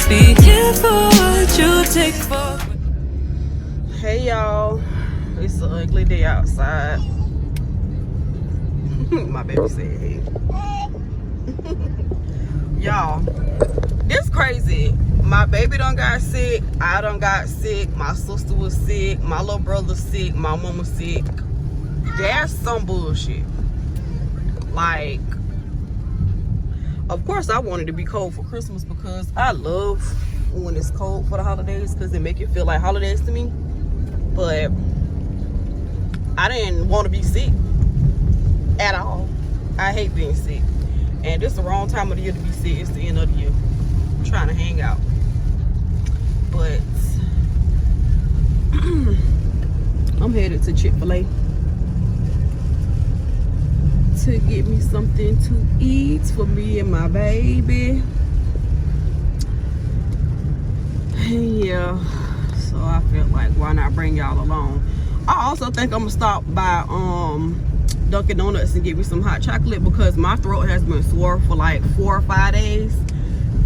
Be careful what you take for. Hey y'all, it's an ugly day outside. My baby said hey. Y'all, this crazy. My baby done got sick, I done got sick, my sister was sick, my little brother's sick, my mama sick. That's some bullshit. Like, of course I wanted to be cold for Christmas because I love when it's cold for the holidays because it make it feel like holidays to me. But I didn't want to be sick at all. I hate being sick. And this is the wrong time of the year to be sick. It's the end of the year. I'm trying to hang out. But I'm headed to Chick-fil-A to get me something to eat for me and my baby. Yeah, so I felt like why not bring y'all along. I also think I'm gonna stop by Dunkin' Donuts and get me some hot chocolate because my throat has been sore for like 4 or 5 days,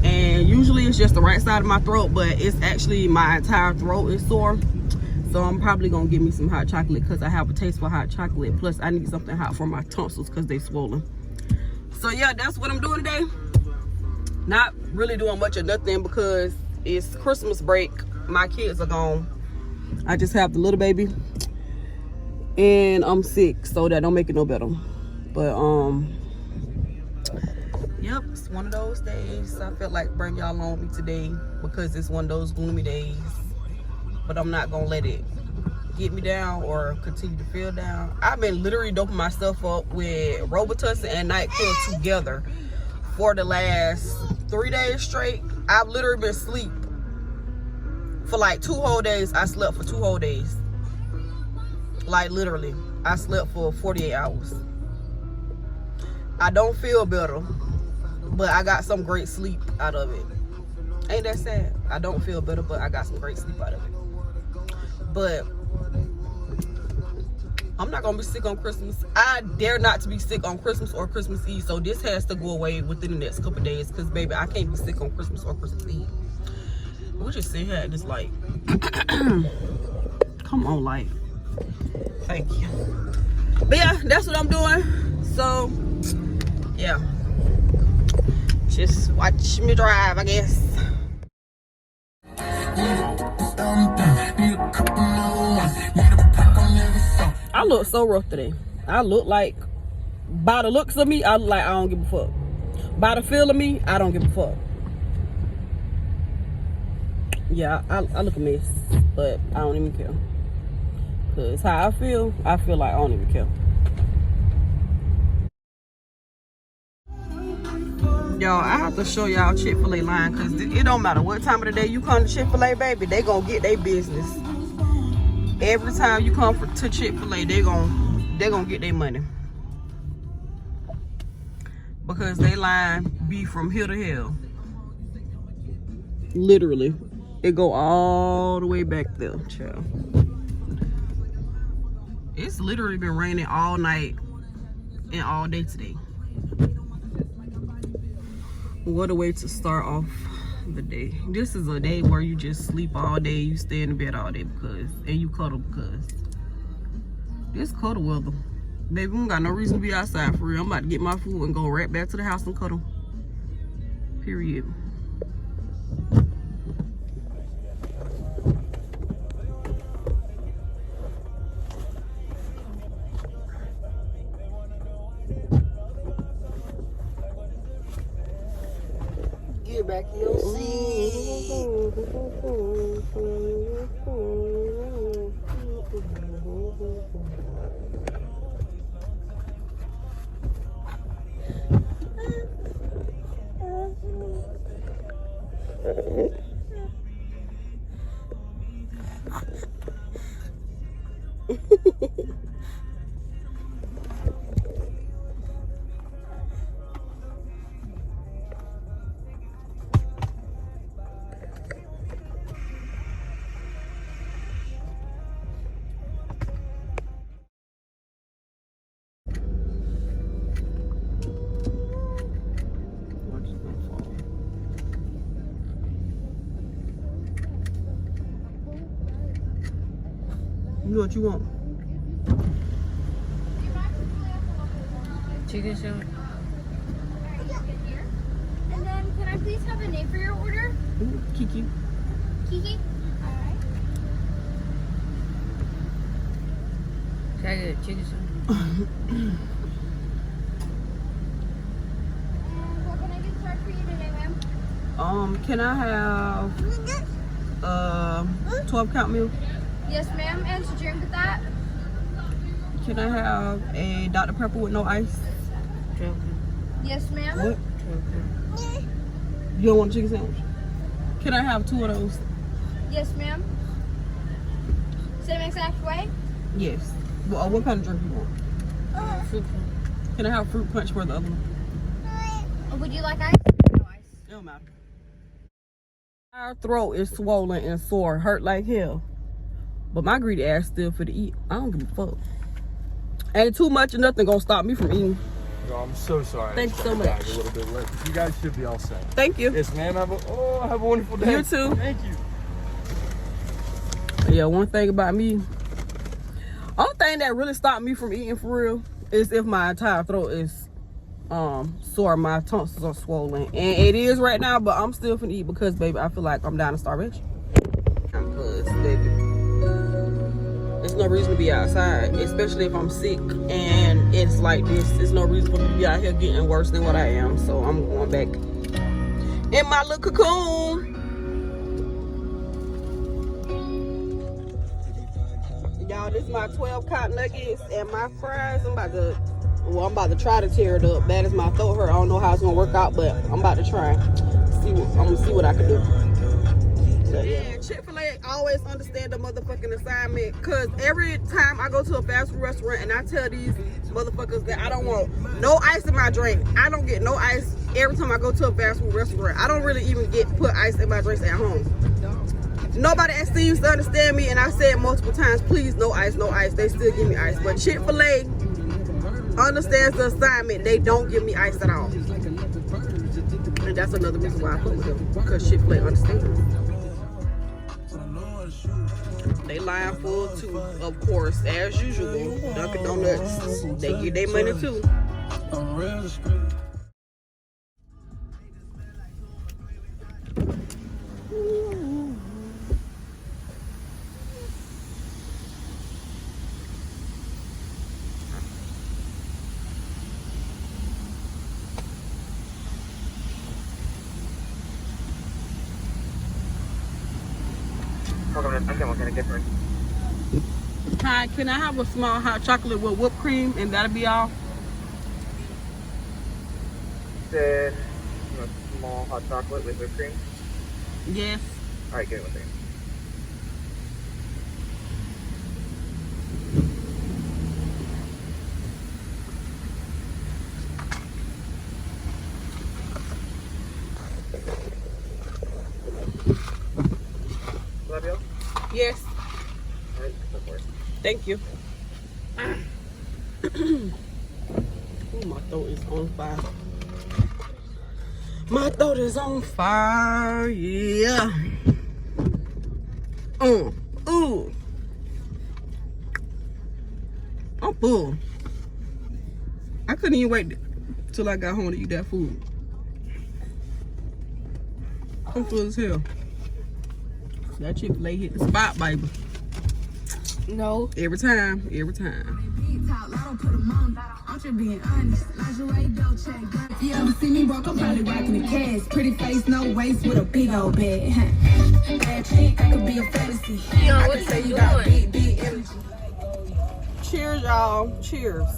and usually it's just the right side of my throat, but it's actually my entire throat is sore. So I'm probably gonna get me some hot chocolate because I have a taste for hot chocolate. Plus I need something hot for my tonsils because they swollen. So yeah, that's what I'm doing today. Not really doing much of nothing because it's Christmas break. My kids are gone. I just have the little baby and I'm sick, so that don't make it no better. But yep, it's one of those days. I felt like bring y'all along with me today because it's one of those gloomy days. But I'm not gonna let it get me down or continue to feel down. I've been literally doping myself up with Robitussin and NyQuil together for the last 3 days straight. I've literally been asleep for like 2 whole days. I slept for 2 whole days. Like literally, I slept for 48 hours. I don't feel better, but I got some great sleep out of it. Ain't that sad? I don't feel better, but I got some great sleep out of it. But I'm not gonna be sick on Christmas. I dare not to be sick on Christmas or Christmas Eve. So this has to go away within the next couple days because baby, I can't be sick on Christmas or Christmas Eve. We'll just sit here at this light. Come on, light. Thank you. But yeah, that's what I'm doing. So yeah, just watch me drive, I guess. I look so rough today. I look like, by the looks of me, I look like I don't give a fuck. By the feel of me, I don't give a fuck. Yeah, I look a mess, but I don't even care. Cause how I feel like I don't even care. Y'all, I have to show y'all Chick-fil-A line because it don't matter what time of the day you come to Chick-fil-A, baby, they gonna get their business. Every time you come to Chick-fil-A, they gonna get their money. Because they line be from here to hell. Literally. It go all the way back there, child. It's literally been raining all night and all day today. What a way to start off the day. This is a day where you just sleep all day, you stay in the bed all day and you cuddle because this cuddle weather. Baby, we don't got no reason to be outside for real. I'm about to get my food and go right back to the house and cuddle. Period. Get back in your seat. You know what you want? Chicken sandwich. And then, can I please have a name for your order? Kiki. Kiki? Alright. Can I get a chicken sandwich? And what can I get started for you today, ma'am? Can I have 12 count milk? Yes, ma'am. And to drink with that? Can I have a Dr. Pepper with no ice? Yes, ma'am. What? You don't want a chicken sandwich? Can I have 2 of those? Yes, ma'am. Same exact way? Yes. Well, what kind of drink you want? Fruit punch. Can I have fruit punch for the other one? Or would you like ice? No ice. It don't matter. Our throat is swollen and sore, hurt like hell. But my greedy ass still for to eat. I don't give a fuck. Ain't too much or nothing gonna stop me from eating. No, I'm so sorry. Thank you so much. A little bit late. You guys should be all set. Thank you. Yes, ma'am. Have a wonderful day. You too. Thank you. Yeah, one thing about me, only thing that really stopped me from eating for real is if my entire throat is sore, my tonsils are swollen. And it is right now, but I'm still finna eat because, baby, I feel like I'm down to starvation. Because, baby, there's no reason to be outside, especially if I'm sick and it's like this. There's no reason for me to be out here getting worse than what I am. So I'm going back in my little cocoon. Y'all, this is my 12 count nuggets and my fries. I'm about to try to tear it up. Bad as my throat hurt. I don't know how it's gonna work out, but I'm about to try. I'm gonna see what I can do. So, yeah, Chick-fil-A always understand the motherfucking assignment, cause every time I go to a fast food restaurant and I tell these motherfuckers that I don't want no ice in my drink, I don't get no ice every time I go to a fast food restaurant. I don't really even put ice in my drinks at home. Nobody seems to understand me, and I said multiple times, please, no ice, no ice. They still give me ice. But Chick-fil-A understands the assignment. They don't give me ice at all. And that's another reason why I fuck with them, because Chick-fil-A understands. They line full too, of course, as usual. Dunkin' Donuts, they get their money too. What can I get for you? Hi, can I have a small hot chocolate with whipped cream, and that'll be all? Said a small hot chocolate with whipped cream. Yes. All right, give it one second. Will that be all? Yes. All right, go for it. Thank you. Ooh, my throat is on fire. My throat is on fire, yeah. Ooh. I'm full. I couldn't even wait till I got home to eat that food. I'm full as hell. That Chick-fil-A hit the spot, baby. No. Every time. I'm just being honest. Lingerie, don't check. If you ever see me broke, I'm probably rocking the cash. Pretty face, no waist, with a big old bag. Bad chick, I could be a fantasy. Yo, I what could say you you got doing? big energy. Cheers, y'all. Cheers.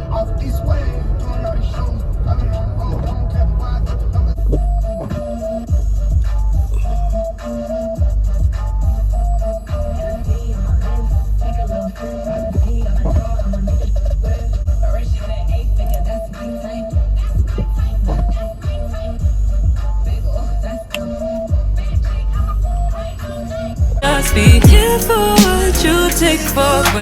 Off this way, doing all these shows. I mean, I'm going, cap wide. Be careful what you take for